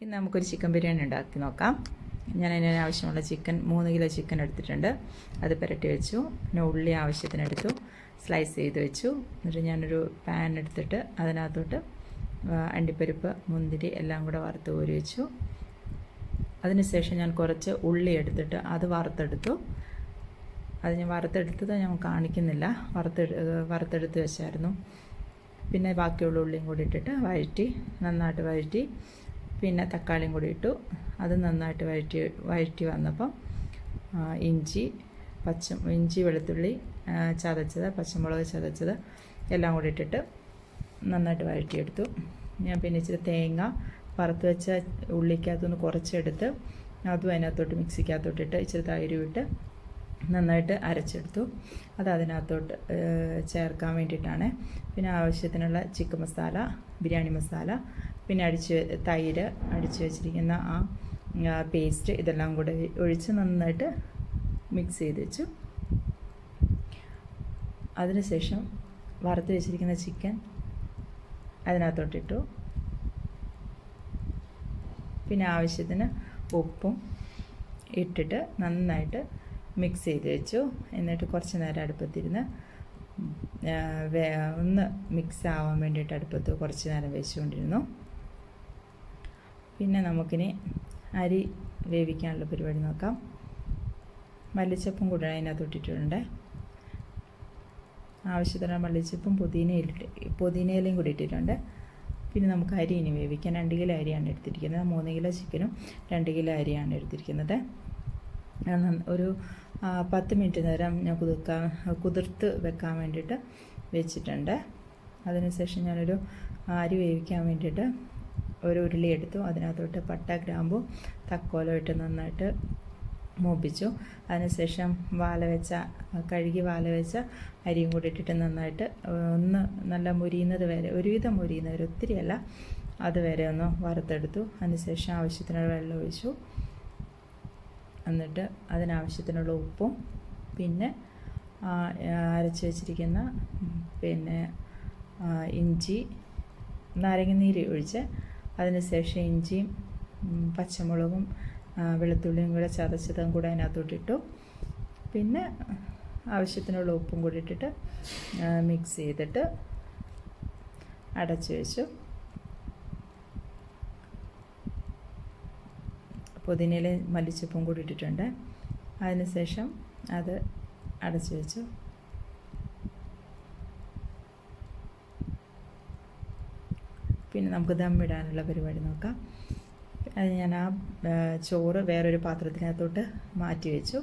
ഇന്ന് നമുക്കൊരു ചിക്കൻ ബിരിയാണി ഉണ്ടാക്കി നോക്കാം. ഞാൻ അതിന് ആവശ്യമുള്ള ചിക്കൻ 3 കിലോ ചിക്കൻ എടുത്തിട്ടുണ്ട്. അത് പുരട്ടി വെച്ചു. പിന്നെ ഉള്ളി ആവശ്യത്തിനെടുത്തു, സ്ലൈസ് ചെയ്ത് വെച്ചു. എന്നിട്ട് ഞാനൊരു പാൻ എടുത്തിട്ട് അതിനകത്തോട്ട് അണ്ടിപ്പരിപ്പ്, മുന്തിരി എല്ലാം കൂടെ വറുത്ത് കോരി വെച്ചു. അതിനുശേഷം ഞാൻ കുറച്ച് ഉള്ളി എടുത്തിട്ട് അത് വറുത്തെടുത്തു. അത് ഞാൻ വറുത്തെടുത്തത് ഞാൻ കാണിക്കുന്നില്ല, വറുത്തെടുത്ത് വെച്ചായിരുന്നു. പിന്നെ ബാക്കിയുള്ള ഉള്ളിയും കൂടി ഇട്ടിട്ട് നന്നായിട്ട് വഴറ്റി. പിന്നെ തക്കാളിയും കൂടി ഇട്ടു. അത് നന്നായിട്ട് വഴറ്റി വന്നപ്പം ഇഞ്ചി, വെളുത്തുള്ളി ചതച്ചത്, പച്ചമുളക് ചതച്ചത് എല്ലാം കൂടി ഇട്ടിട്ട് നന്നായിട്ട് വഴറ്റിയെടുത്തു. ഞാൻ പിന്നെ ഇച്ചിരി തേങ്ങ വറുത്ത് വെച്ച ഉള്ളിക്കകത്തുനിന്ന് കുറച്ചെടുത്ത് അതും അതിനകത്തോട്ട് മിക്സിക്കകത്തോട്ടിട്ട് ഇച്ചിരി തൈരും ഇട്ട് നന്നായിട്ട് അരച്ചെടുത്തു. അത് അതിനകത്തോട്ട് ചേർക്കാൻ വേണ്ടിയിട്ടാണ്. പിന്നെ ആവശ്യത്തിനുള്ള ചിക്കൻ മസാല, ബിരിയാണി മസാല, പിന്നെ തൈര്, അടിച്ച് വെച്ചിരിക്കുന്ന ആ പേസ്റ്റ് ഇതെല്ലാം കൂടെ ഒഴിച്ച് നന്നായിട്ട് മിക്സ് ചെയ്ത് വെച്ചു. അതിനുശേഷം വറുത്ത് വെച്ചിരിക്കുന്ന ചിക്കൻ അതിനകത്തോട്ടിട്ടു. പിന്നെ ആവശ്യത്തിന് ഉപ്പും ഇട്ടിട്ട് നന്നായിട്ട് മിക്സ് ചെയ്ത് വെച്ചു. എന്നിട്ട് കുറച്ച് നേരം അടുപ്പത്തിരുന്ന് ഒന്ന് മിക്സ് ആവാൻ വേണ്ടിയിട്ട് അടുപ്പത്ത് കുറച്ച് നേരം വെച്ചുകൊണ്ടിരുന്നു. പിന്നെ നമുക്കിനി അരി വേവിക്കാനുള്ള പരിപാടി നോക്കാം. മല്ലിച്ചപ്പും കൂടെ അതിനകത്തോട്ടിട്ടുണ്ട്. ആവശ്യത്തിന് മല്ലിച്ചപ്പും പുതിനയിലയും കൂടി ഇട്ടിട്ടുണ്ട്. പിന്നെ നമുക്ക് അരി ഇനി വേവിക്കാൻ 2 കിലോ അരിയാണ് എടുത്തിരിക്കുന്നത്. 3 കിലോ ചിക്കനും 2 കിലോ അരിയാണ് എടുത്തിരിക്കുന്നത്. ഒരു 10 മിനിറ്റ് നേരം ഞാൻ കുതിർത്ത് വെക്കാൻ വേണ്ടിയിട്ട് വെച്ചിട്ടുണ്ട്. അതിനുശേഷം ഞാനൊരു അരി വേവിക്കാൻ വേണ്ടിയിട്ട് ഒരു ഉരുളി എടുത്തു. അതിനകത്തോട്ട് പട്ട, ഗ്രാമ്പു, തക്കോലം ഇട്ട് നന്നായിട്ട് മൂപ്പിച്ചു. അതിനുശേഷം കഴുകി വാല വെച്ച അരിയും കൂടി ഇട്ടിട്ട് നന്നായിട്ട് ഒന്ന് നല്ല മുരിയുന്നത് വരെ, ഒരുവിധം മുരിയുന്നത് വരെ, ഒത്തിരിയല്ല, അതുവരെ ഒന്ന് വറുത്തെടുത്തു. അതിനുശേഷം ആവശ്യത്തിനുള്ള വെള്ളം ഒഴിച്ചു. എന്നിട്ട് അതിനാവശ്യത്തിനുള്ള ഉപ്പും പിന്നെ അരച്ച് വെച്ചിരിക്കുന്ന ഇഞ്ചി, നാരങ്ങനീര് ഒഴിച്ച് അതിനുശേഷം ഇഞ്ചിയും പച്ചമുളകും വെളുത്തുള്ളിയും കൂടെ ചതച്ചതും കൂടെ അതിനകത്തോട്ടിട്ടു. പിന്നെ ആവശ്യത്തിനുള്ള ഉപ്പും കൂടി ഇട്ടിട്ട് മിക്സ് ചെയ്തിട്ട് അടച്ചു വെച്ചു. പുതിനയില മല്ലിച്ചപ്പും കൂടി ഇട്ടിട്ടുണ്ട്. അതിനുശേഷം അത് അടച്ചു വെച്ചു. പിന്നെ നമുക്ക് ദമ്മിടാനുള്ള പരിപാടി നോക്കാം. അത് ഞാൻ ചോറ് വേറൊരു പാത്രത്തിനകത്തോട്ട് മാറ്റി വെച്ചു.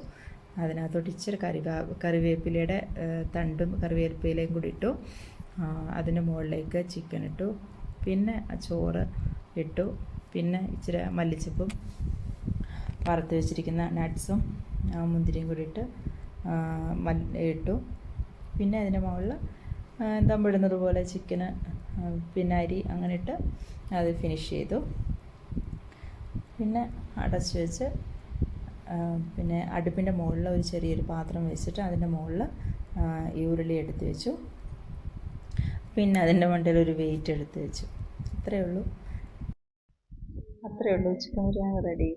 അതിനകത്തോട്ട് ഇച്ചിരി കറിവേപ്പിലയുടെ തണ്ടും കറിവേപ്പിലയും കൂടി ഇട്ടു. അതിൻ്റെ മുകളിലേക്ക് ചിക്കൻ ഇട്ടു. പിന്നെ ചോറ് ഇട്ടു. പിന്നെ ഇച്ചിരി മല്ലിച്ചപ്പും വറുത്ത് വെച്ചിരിക്കുന്ന നട്ട്സും മുന്തിരിയും കൂടി ഇട്ടു. പിന്നെ അതിൻ്റെ മുകളിൽ ദമ്മിടുന്നത് പോലെ ചിക്കന്, പിന്നെ അരി അങ്ങനെ ഇട്ട് അത് ഫിനിഷ് ചെയ്തു. പിന്നെ അടച്ചു വെച്ച് പിന്നെ അടുപ്പിൻ്റെ മുകളിൽ ഒരു ചെറിയൊരു പാത്രം വെച്ചിട്ട് അതിൻ്റെ മുകളിൽ ഈ ഉരുളി എടുത്ത് വെച്ചു. പിന്നെ അതിൻ്റെ മണ്ടയിൽ ഒരു വെയിറ്റ് എടുത്ത് വെച്ചു. അത്രയേ ഉള്ളൂ ചിക്കൻ ബിരിയാണി റെഡി.